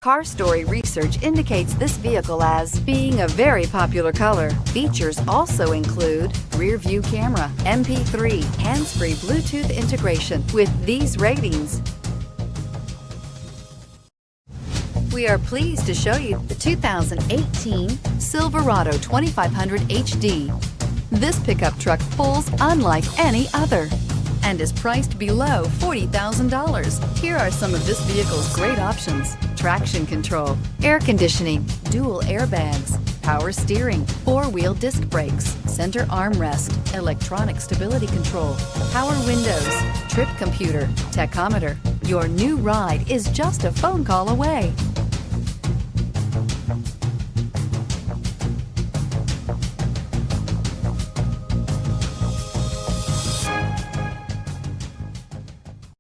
Car Story research indicates this vehicle as being a very popular color. Features also include rear view camera, MP3, hands-free Bluetooth integration. With these ratings, we are pleased to show you the 2018 Silverado 2500 HD. This pickup truck pulls unlike any other and is priced below $40,000. Here are some of this vehicle's great options: traction control, air conditioning, dual airbags, power steering, four-wheel disc brakes, center armrest, electronic stability control, power windows, trip computer, tachometer. Your new ride is just a phone call away.